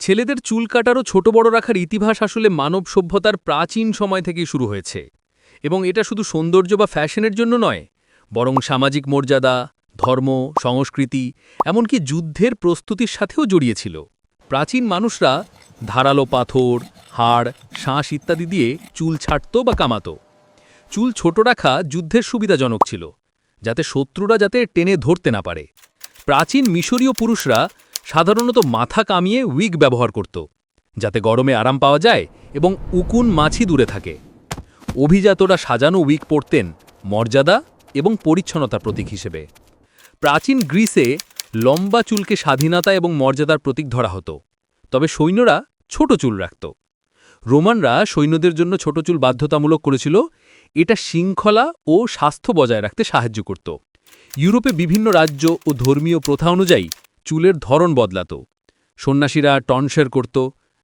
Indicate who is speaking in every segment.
Speaker 1: ছেলেদের চুল কাটারও ছোট বড় রাখার ইতিহাস আসলে মানব সভ্যতার প্রাচীন সময় থেকেই শুরু হয়েছে এবং এটা শুধু সৌন্দর্য বা ফ্যাশনের জন্য নয়, বরং সামাজিক মর্যাদা, ধর্ম, সংস্কৃতি, এমনকি যুদ্ধের প্রস্তুতির সাথেও জড়িয়েছিল। প্রাচীন মানুষরা ধারালো পাথর, হাড়, শাঁস ইত্যাদি দিয়ে চুল ছাঁটত বা কামাত। চুল ছোট রাখা যুদ্ধের সুবিধাজনক ছিল, যাতে শত্রুরা যাতে টেনে ধরতে না পারে। প্রাচীন মিশরীয় পুরুষরা সাধারণত মাথা কামিয়ে উইগ ব্যবহার করত, যাতে গরমে আরাম পাওয়া যায় এবং উকুন মাছি দূরে থাকে। অভিজাতরা সাজানো উইগ পরতেন মর্যাদা এবং পরিচ্ছন্নতার প্রতীক হিসেবে। প্রাচীন গ্রিসে লম্বা চুলকে স্বাধীনতা এবং মর্যাদার প্রতীক ধরা হতো, তবে সৈন্যরা ছোট চুল রাখত। রোমানরা সৈন্যদের জন্য ছোট চুল বাধ্যতামূলক করেছিল, এটা শৃঙ্খলা ও স্বাস্থ্য বজায় রাখতে সাহায্য করত। ইউরোপে বিভিন্ন রাজ্য ও ধর্মীয় প্রথা অনুযায়ী চুলের ধরন বদলাত। সন্ন্যাসীরা টনশের করত,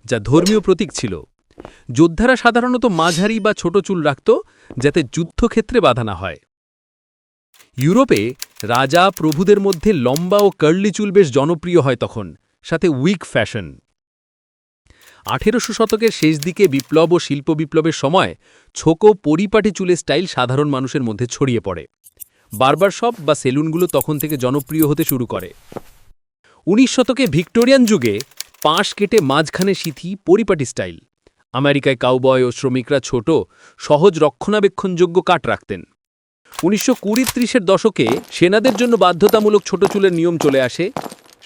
Speaker 1: যা ধর্মীয় প্রতীক ছিল। যোদ্ধারা সাধারণত মাঝারি বা ছোট চুল রাখত, যাতে যুদ্ধক্ষেত্রে বাধা না হয়। ইউরোপে রাজা প্রভুদের মধ্যে লম্বা ও কার্লি চুল বেশ জনপ্রিয় হয় তখন, সাথে উইগ ফ্যাশন। 1800 শতকের শেষ দিকে বিপ্লব ও শিল্প বিপ্লবের সময় ছোট পরিপাটি চুলের স্টাইল সাধারণ মানুষের মধ্যে ছড়িয়ে পড়ে। বারবার শপ বা সেলুনগুলো তখন থেকে জনপ্রিয় হতে শুরু করে। 19 শতকে ভিক্টোরিয়ান যুগে পাশ কেটে মাঝখানে সিথি পরিপাটি স্টাইল। আমেরিকায় কাউবয় ও শ্রমিকরা ছোট, সহজ রক্ষণাবেক্ষণযোগ্য কাট রাখতেন। 1920-30-এর দশকে সেনাদের জন্য বাধ্যতামূলক ছোট চুলের নিয়ম চলে আসে,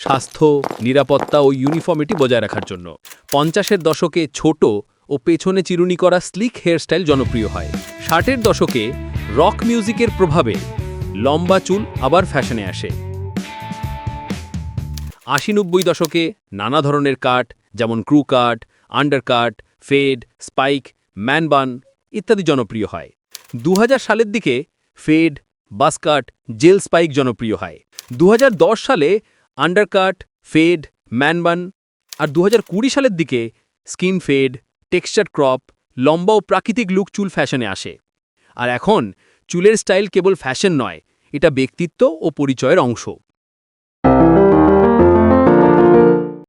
Speaker 1: স্বাস্থ্য, নিরাপত্তা ও ইউনিফর্মিটি বজায় রাখার জন্য। 50-এর দশকে ছোট ও পেছনে চিরুনি করা স্লিক হেয়ারস্টাইল জনপ্রিয় হয়। 60-এর দশকে রক মিউজিকের প্রভাবে লম্বা চুল আবার ফ্যাশনে আসে। 80-90 দশকে নানা ধরনের কাট, যেমন ক্রু কাট, আন্ডারকাট, ফেড, স্পাইক, ম্যানবান ইত্যাদি জনপ্রিয় হয়। 2000 সালের দিকে ফেড, বাসকাট, জেল স্পাইক জনপ্রিয় হয়। 2010 সালে আন্ডারকাট, ফেড, ম্যানবান আর 2020 সালের দিকে স্কিন ফেড, টেক্সচার ক্রপ, লম্বা ও প্রাকৃতিক লুক চুল ফ্যাশনে আসে। আর এখন চুলের স্টাইল কেবল ফ্যাশন নয়, এটা ব্যক্তিত্ব ও পরিচয়ের অংশ।